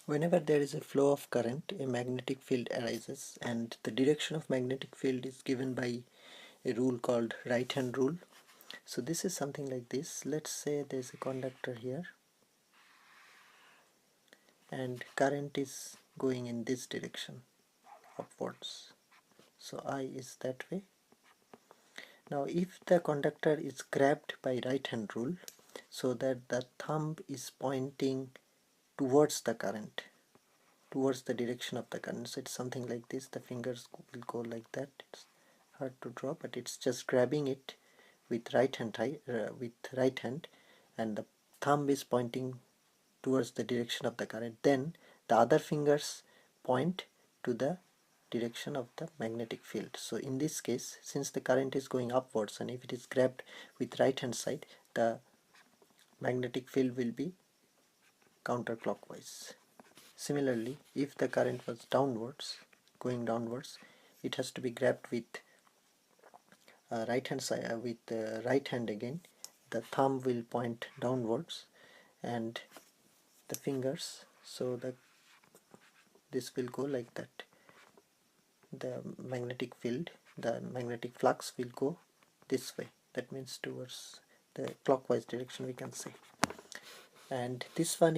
Whenever there is a flow of current, a magnetic field arises, and the direction of magnetic field is given by a rule called right hand rule. So this is something like this. Let's say there's a conductor here and current is going in this direction upwards. So I is that way. Now if the conductor is grabbed by right hand rule so that the thumb is pointing towards the current, towards the direction of the current, so it's something like this, the fingers will go like that. It's hard to draw, but it's just grabbing it with right hand and the thumb is pointing towards the direction of the current. Then the other fingers point to the direction of the magnetic field. So in this case, since the current is going upwards and if it is grabbed with right hand side, the magnetic field will be counterclockwise. Similarly, if the current was downwards, going downwards, it has to be grabbed with right hand side, with the right hand again. The thumb will point downwards and the fingers, so that this will go like that. The magnetic field, the magnetic flux will go this way. That means towards the clockwise direction, we can say. And this one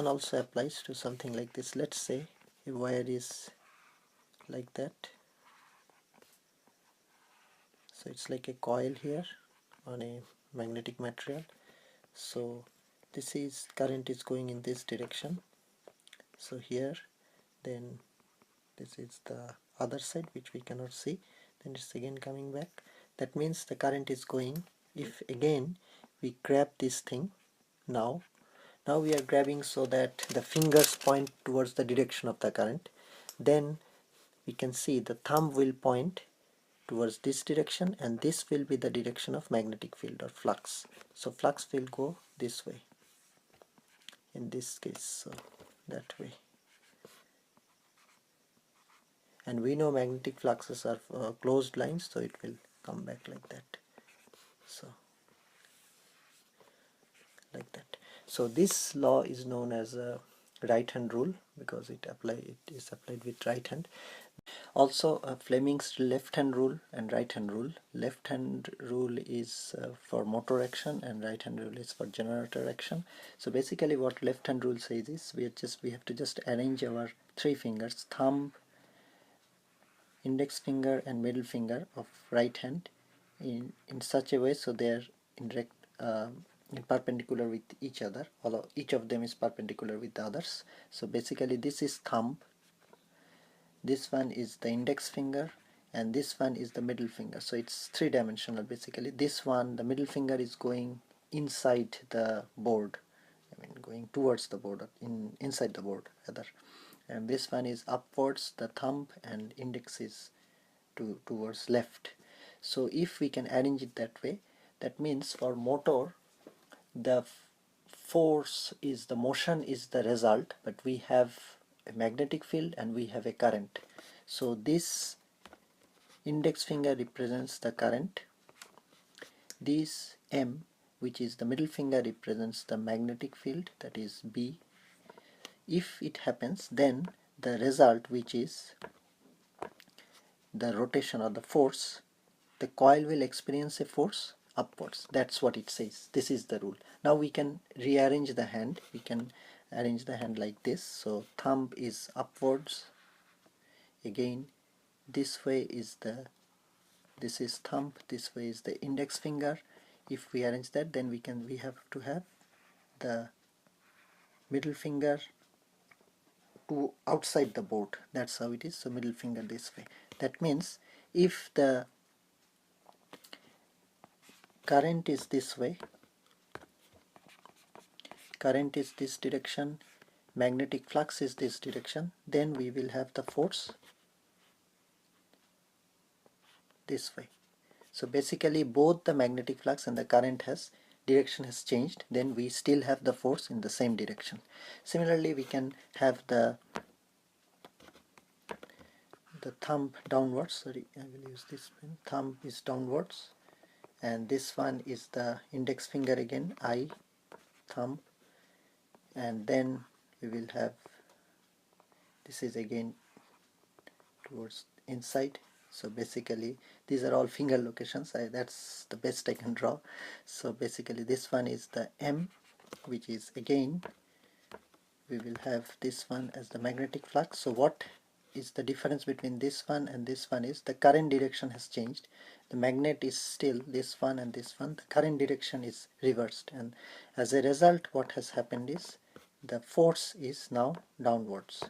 also applies to something like this. Let's say a wire is like that. So it's like a coil here on a magnetic material. So this is current is going in this direction. So here, then this is the other side which we cannot see, then it's again coming back. That means the current is going. If again we grab this thing, now we are grabbing so that the fingers point towards the direction of the current, then we can see the thumb will point towards this direction and this will be the direction of magnetic field or flux. So flux will go this way in this case, so that way. And we know magnetic fluxes are closed lines, so it will come back like that. So like that. So this law is known as a right hand rule because it is applied with right hand. Also Fleming's left hand rule and right hand rule. Left hand rule is for motor action and right hand rule is for generator action. So basically what left hand rule says is we have to just arrange our three fingers, thumb, index finger and middle finger of right hand in such a way so they are in perpendicular with each other, although each of them is perpendicular with the others. So basically this is thumb, this one is the index finger, and this one is the middle finger. So it's three-dimensional basically. This one, the middle finger, is going inside the board, I mean going towards the board, inside the board rather, and this one is upwards, the thumb, and index is towards left. So if we can arrange it that way, that means for motor the force is the motion is the result, but we have a magnetic field and we have a current. So this index finger represents the current, this M, which is the middle finger, represents the magnetic field, that is B. If it happens, then the result, which is the rotation or the force, the coil will experience a force upwards. That's what it says. This is the rule. Now we can rearrange the hand. We can arrange the hand like this. So thumb is upwards. Again, this way is this is thumb, this way is the index finger. If we arrange that, then we have to have the middle finger to outside the board. That's how it is. So middle finger this way. That means if the current is this way, current is this direction, magnetic flux is this direction, then we will have the force this way. So basically both the magnetic flux and the current direction has changed, then we still have the force in the same direction. Similarly, we can have the thumb downwards. Sorry, I will use this pen. Thumb is downwards, and this one is the index finger again, I, thumb, and then we will have this is again towards inside. So basically these are all finger locations. That's the best I can draw. So basically this one is the M, which is again we will have this one as the magnetic flux. So what is the difference between this one and this one is the current direction has changed. The magnet is still this one and this one. The current direction is reversed, and as a result what has happened is the force is now downwards.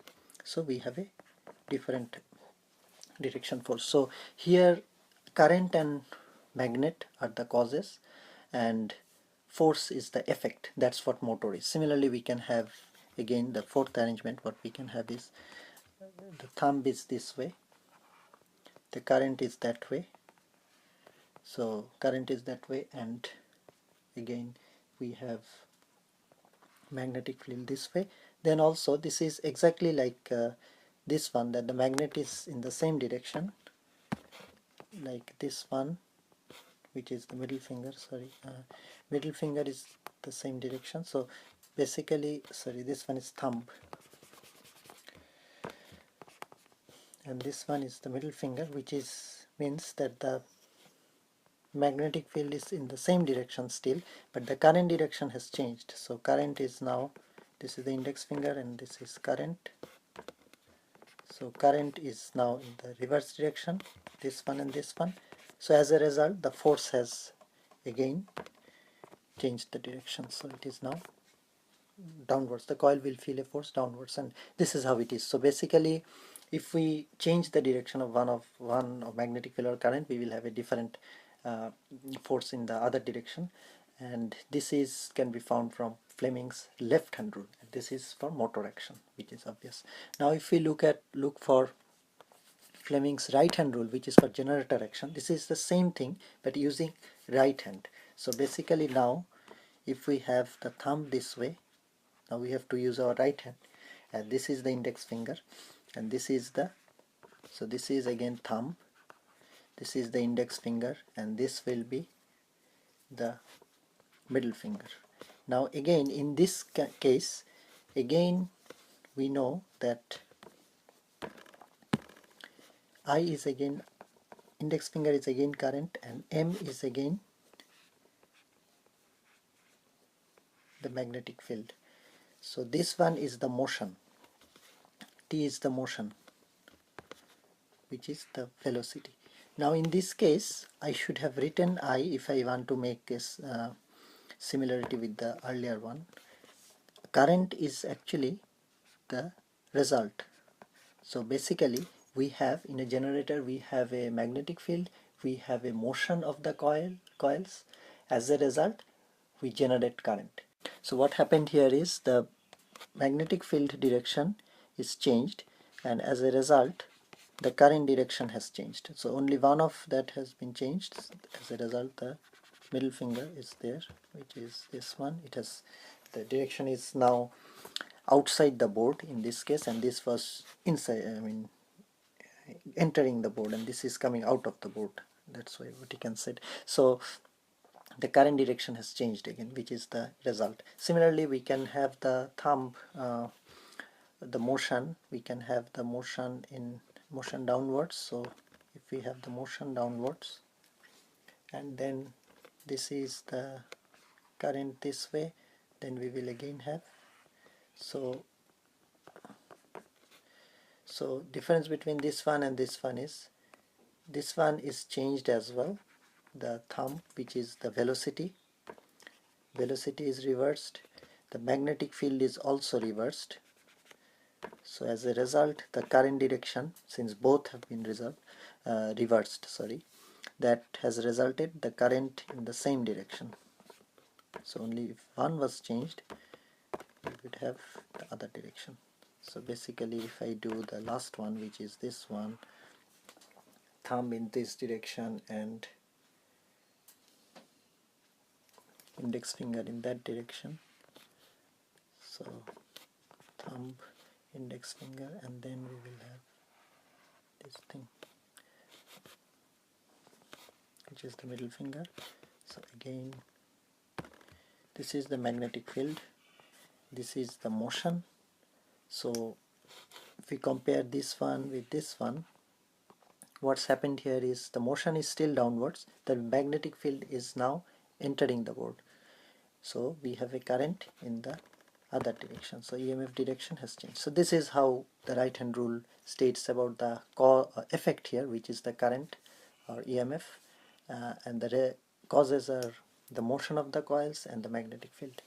So we have a different direction force. So here current and magnet are the causes and force is the effect. That's what motor is. Similarly we can have again the fourth arrangement. What we can have is the thumb is this way, the current is that way, so current is that way, and again we have magnetic field this way. Then also this is exactly like this one, that the magnet is in the same direction like this one, which is the middle finger, sorry, middle finger is the same direction. So basically, sorry, this one is thumb and this one is the middle finger, which is means that the magnetic field is in the same direction still, but the current direction has changed. So current is now, this is the index finger and this is current. So current is now in the reverse direction, this one and this one. So as a result the force has again changed the direction. So it is now downwards. The coil will feel a force downwards, and this is how it is. So basically if we change the direction of one of magnetic field or current, we will have a different force in the other direction, and this is can be found from Fleming's left hand rule. This is for motor action, which is obvious. Now if we look for Fleming's right hand rule, which is for generator action, this is the same thing but using right hand. So basically now if we have the thumb this way, now we have to use our right hand, and this is the index finger and this is the, so this is again thumb, this is the index finger, and this will be the middle finger. Now again in this case, again we know that I is again, index finger is again current, and M is again the magnetic field. So this one is the motion, T is the motion, which is the velocity. Now in this case I should have written I if I want to make this similarity with the earlier one. Current is actually the result. So basically we have in a generator, we have a magnetic field, we have a motion of the coils. As a result we generate current. So what happened here is the magnetic field direction is changed, and as a result the current direction has changed. So only one of that has been changed. As a result the middle finger is there, which is this one. It has, the direction is now outside the board in this case, and this was inside, I mean entering the board, and this is coming out of the board. That's why what you can say. So the current direction has changed again, which is the result. Similarly we can have the thumb, the motion, we can have the motion in motion downwards. So if we have the motion downwards, and then this is the current this way, then we will again have, so difference between this one and this one is, this one is changed as well, the thumb, which is the velocity is reversed, the magnetic field is also reversed. So as a result the current direction, since both have been reversed, that has resulted the current in the same direction. So only if one was changed we would have the other direction. So basically if I do the last one, which is this one, thumb in this direction and index finger in that direction, so thumb, index finger, and then we will have this thing, which is the middle finger. So again this is the magnetic field, this is the motion. So if we compare this one with this one, what's happened here is the motion is still downwards, the magnetic field is now entering the board. So we have a current in the other direction, so EMF direction has changed. So this is how the right hand rule states about the effect here, which is the current or EMF, and the causes are the motion of the coils and the magnetic field.